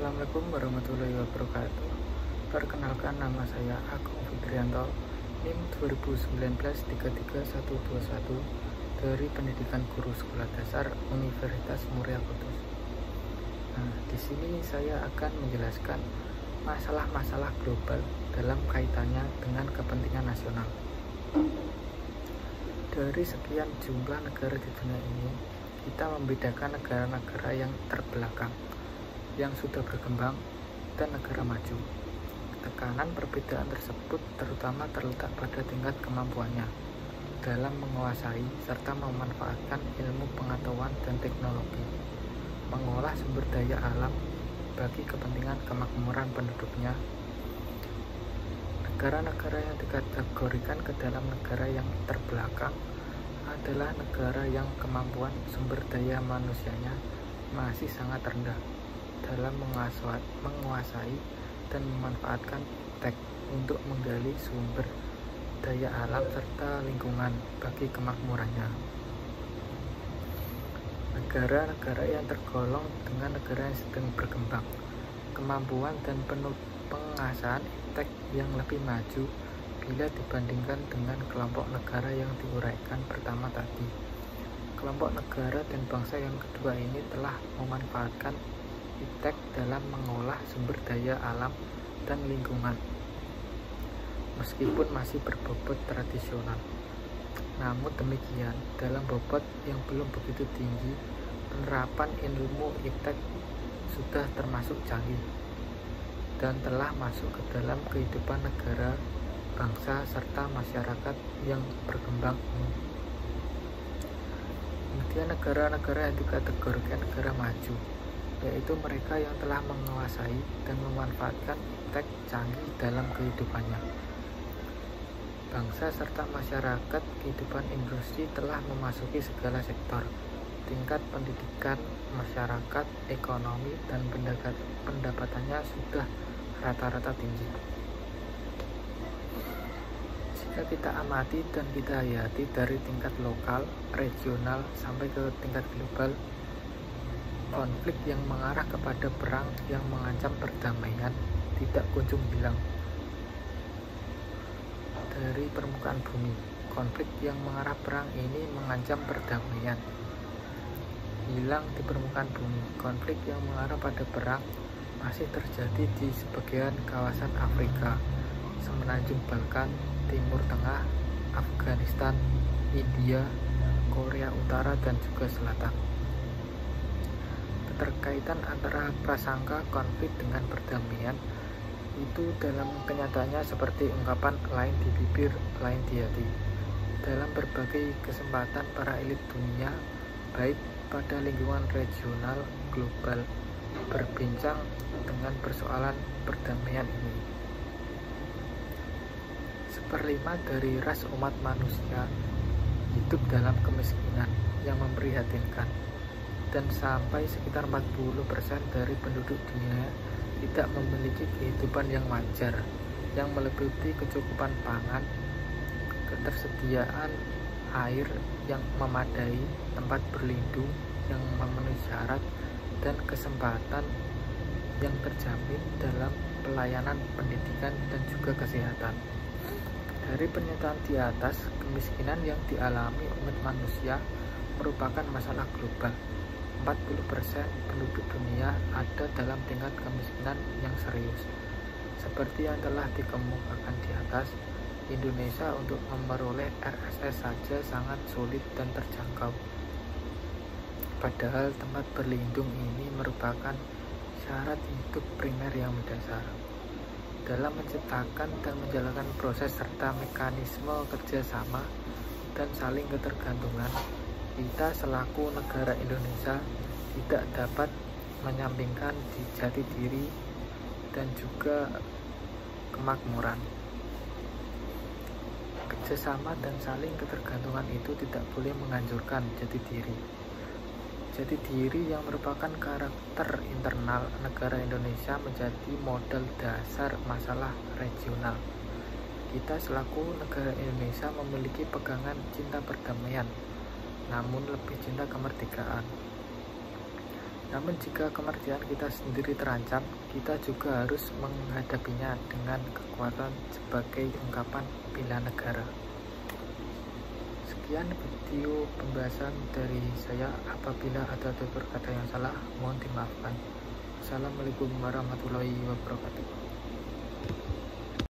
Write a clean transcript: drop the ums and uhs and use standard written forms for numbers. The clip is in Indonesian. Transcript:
Assalamualaikum warahmatullahi wabarakatuh. Perkenalkan, nama saya Agung Fitrianto, NIM 2019 33121 dari Pendidikan Guru Sekolah Dasar Universitas Muria Kudus. Di sini saya akan menjelaskan masalah-masalah global dalam kaitannya dengan kepentingan nasional. Dari sekian jumlah negara di dunia ini, kita membedakan negara-negara yang terbelakang, yang sudah berkembang, dan negara maju. Tekanan perbedaan tersebut terutama terletak pada tingkat kemampuannya dalam menguasai serta memanfaatkan ilmu pengetahuan dan teknologi, mengolah sumber daya alam bagi kepentingan kemakmuran penduduknya. Negara-negara yang dikategorikan ke dalam negara yang terbelakang adalah negara yang kemampuan sumber daya manusianya masih sangat rendah dalam menguasai dan memanfaatkan tek untuk menggali sumber daya alam serta lingkungan bagi kemakmurannya. Negara-negara yang tergolong dengan negara yang sedang berkembang, kemampuan dan penguasaan tek yang lebih maju bila dibandingkan dengan kelompok negara yang diuraikan pertama tadi. Kelompok negara dan bangsa yang kedua ini telah memanfaatkan iptek dalam mengolah sumber daya alam dan lingkungan, meskipun masih berbobot tradisional. Namun demikian, dalam bobot yang belum begitu tinggi, penerapan ilmu iptek sudah termasuk canggih dan telah masuk ke dalam kehidupan negara, bangsa, serta masyarakat yang berkembang ini. Kemudian negara-negara yang dikategorikan negara maju, yaitu mereka yang telah menguasai dan memanfaatkan iptek canggih dalam kehidupannya. Bangsa serta masyarakat kehidupan industri telah memasuki segala sektor, tingkat pendidikan masyarakat, ekonomi, dan pendapatannya sudah rata-rata tinggi. Jika kita amati dan kita hayati dari tingkat lokal, regional, sampai ke tingkat global, konflik yang mengarah kepada perang yang mengancam perdamaian tidak kunjung hilang dari permukaan bumi. Konflik yang mengarah perang ini mengancam perdamaian hilang di permukaan bumi. Konflik yang mengarah pada perang masih terjadi di sebagian kawasan Afrika, semenanjung Balkan, Timur Tengah, Afghanistan, India, Korea Utara, dan juga Selatan. Keterkaitan antara prasangka konflik dengan perdamaian itu dalam kenyataannya seperti ungkapan lain di bibir, lain di hati. Dalam berbagai kesempatan para elit dunia, baik pada lingkungan regional, global, berbincang dengan persoalan perdamaian ini. 1/5 dari ras umat manusia hidup dalam kemiskinan yang memprihatinkan, dan sampai sekitar 40% dari penduduk dunia tidak memiliki kehidupan yang wajar, yang meliputi kecukupan pangan, ketersediaan air yang memadai, tempat berlindung yang memenuhi syarat, dan kesempatan yang terjamin dalam pelayanan pendidikan dan juga kesehatan. Dari pernyataan di atas, kemiskinan yang dialami umat manusia merupakan masalah global. 40% penduduk dunia ada dalam tingkat kemiskinan yang serius. Seperti yang telah dikemukakan di atas, Indonesia untuk memperoleh RSS saja sangat sulit dan terjangkau. Padahal tempat berlindung ini merupakan syarat hidup primer yang mendasar. Dalam menciptakan dan menjalankan proses serta mekanisme kerjasama dan saling ketergantungan, kita selaku negara Indonesia tidak dapat menyampingkan di jati diri dan juga kemakmuran. Kerjasama dan saling ketergantungan itu tidak boleh menghancurkan jati diri. Jati diri yang merupakan karakter internal negara Indonesia menjadi modal dasar masalah regional. Kita selaku negara Indonesia memiliki pegangan cinta perdamaian, namun lebih cinta kemerdekaan. Namun jika kemerdekaan kita sendiri terancam, kita juga harus menghadapinya dengan kekuatan sebagai ungkapan bela negara. Sekian video pembahasan dari saya. Apabila ada tutur kata yang salah, mohon dimaafkan. Assalamualaikum warahmatullahi wabarakatuh.